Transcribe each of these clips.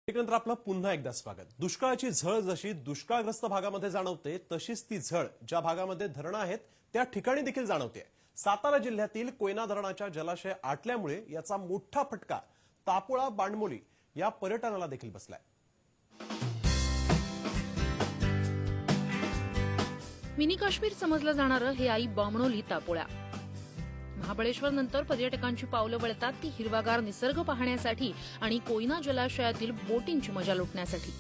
एकंदर आपलं पुन्हा एकदा स्वागत। दुष्काळाची झळ जशी दुष्काळग्रस्त भागामध्ये जाणवते तशीच ती झळ ज्या भागामध्ये धरणं आहेत त्या ठिकाणी देखील जाणवते। सातारा जिल्ह्यातील कोयना धरणाच्या जलाशय आटल्यामुळे याचा मोठा फटका तापोळा बांडमोली या पर्यटनाला देखील बसलाय। मिनी काश्मीर समजलं जाणारं हे आई बामणोली तापोळा। महाबळेश्वर नंतर पर्यटकांची पावलं वळतात ती हिरवागार निसर्ग पाहण्यासाठी आणि कोयना जलाशयातील बोटिंगची मजा लुटण्यासाठी।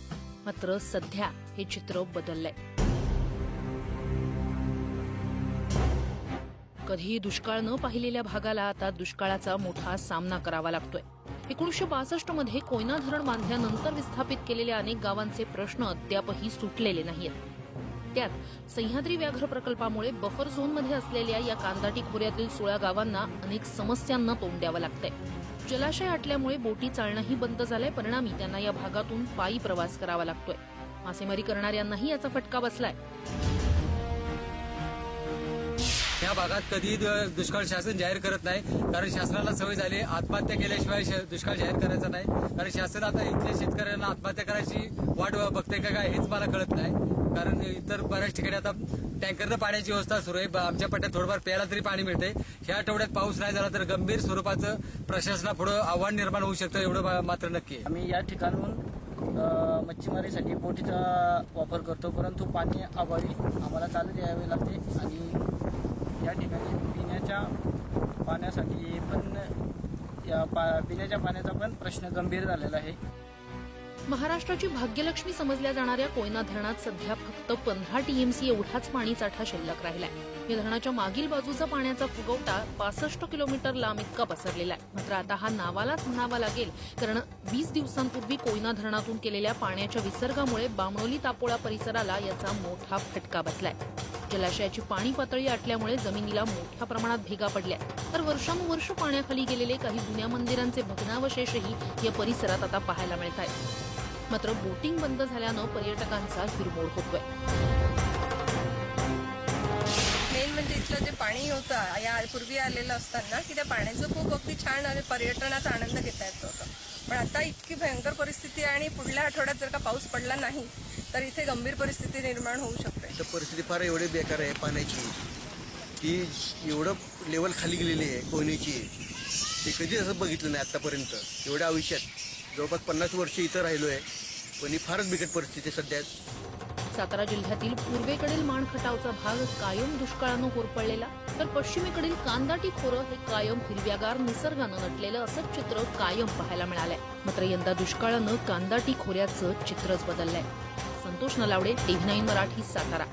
मात्र सध्या हे चित्र बदललंय। कधीही दुष्काळ न पाहिलेल्या भागाला आता दुष्काळाचा मोठा सामना करावा लागतोय। 1962 मध्ये कोयना धरण बांधल्यानंतर विस्थापित केलेल्या अनेक गावांचे प्रश्न अद्यापही सुटलेले नाहीत। त्यात सह्याद्री व्याघ्र प्रकल्पामुळे बफर झोनमध्ये असलेल्या या कांदाटी खोऱ्यातील 16 गावांना अनेक समस्यांना तोंड द्यावं लागतंय। जलाशय आटल्यामुळे बोटी चालणंही बंद झालंय, परिणामी त्यांना या भागातून पायी प्रवास करावा लागतोय। मासेमारी करणाऱ्यांनाही याचा फटका बसलाय। या भागात कधी दुष्काळ शासन जाहीर करत नाही, कारण शासनाला सवय झाली आत्महत्या केल्याशिवाय दुष्काळ जाहीर करायचा नाही। कारण शासन आता इथल्या शेतकऱ्यांना आत्महत्या करायची वाट बघते का काय हेच मला कळत नाही। कारण इतर बऱ्याच ठिकाणी आता टँकरनं पाण्याची व्यवस्था सुरू आहे। आमच्या पट्ट्यात थोडंफार प्यायला तरी पाणी मिळते। ह्या आठवड्यात पाऊस नाही झाला तर गंभीर स्वरूपाचं प्रशासनापुढे आव्हान निर्माण होऊ शकतं, एवढं मात्र नक्की आहे। आम्ही या ठिकाणून मच्छीमारीसाठी बोटीचा वापर करतो, परंतु पाणी अभावी आम्हाला चालत यावे लागते आणि या ठिकाणी पिण्याच्या पाण्याचा पण प्रश्न गंभीर झालेला आहे। महाराष्ट्राची भाग्यलक्ष्मी समजल्या जाणाऱ्या कोयना धरणात सध्या फक्त 15 टीएमसी एवढाच पाणीसाठा शिल्लक राहिलाय। या धरणाच्या मागील बाजूचा पाण्याचा फुगवटा 65 किलोमीटर लांब इतका पसरलेला आहे। मात्र आता हा नावालाच म्हणावा लागेल, कारण 20 दिवसांपूर्वी कोयना धरणातून केलेल्या पाण्याच्या विसर्गामुळे बामणोली तापोळा परिसराला याचा मोठा फटका बसलाय। जलाशयाची पाणी पातळी आटल्यामुळे जमिनीला मोठ्या प्रमाणात भेगा पडल्या, तर वर्षानुवर्ष पाण्याखाली गेलेले काही जुन्या मंदिरांचे भग्नावशेषही या परिसरात आता पाहायला मिळत आहेत। मात्र बोटिंग बंद झाल्यानं पर्यटकांचा हिरमोड होतोय। मेन म्हणजे इथलं जे पाणी होतं यापूर्वी आलेलं असताना की त्या पाण्याचं खूप अगदी छान आणि पर्यटनाचा आनंद घेता येत होता। पण आता इतकी भयंकर परिस्थिती आहे आणि पुढल्या आठवड्यात जर का पाऊस पडला नाही तर इथे गंभीर परिस्थिती निर्माण होऊ शकते। तर परिस्थिती फार एवढी बेकार आहे पाण्याची की एवढं लेवल खाली गेलेली आहे कोयनेची, ते कधी असं बघितलं नाही आतापर्यंत। एवढ्या आयुष्यात जवळपास 50 वर्ष इथं राहिलोय, पण ही फारच बिकट परिस्थिती सध्या। सातारा जिल्ह्यातील पूर्वेकडील माणखटावचा भाग कायम दुष्काळानं होरपळलेला, तर पश्चिमेकडील कांदाटी खोरं हे कायम हिरव्यागार निसर्गानं नटलेलं असं चित्र कायम पाहायला मिळालंय। मात्र यंदा दुष्काळानं कांदाटी खोऱ्याचं चित्रच बदललंय। संतोष नलावडे, TV9 मराठी, सातारा।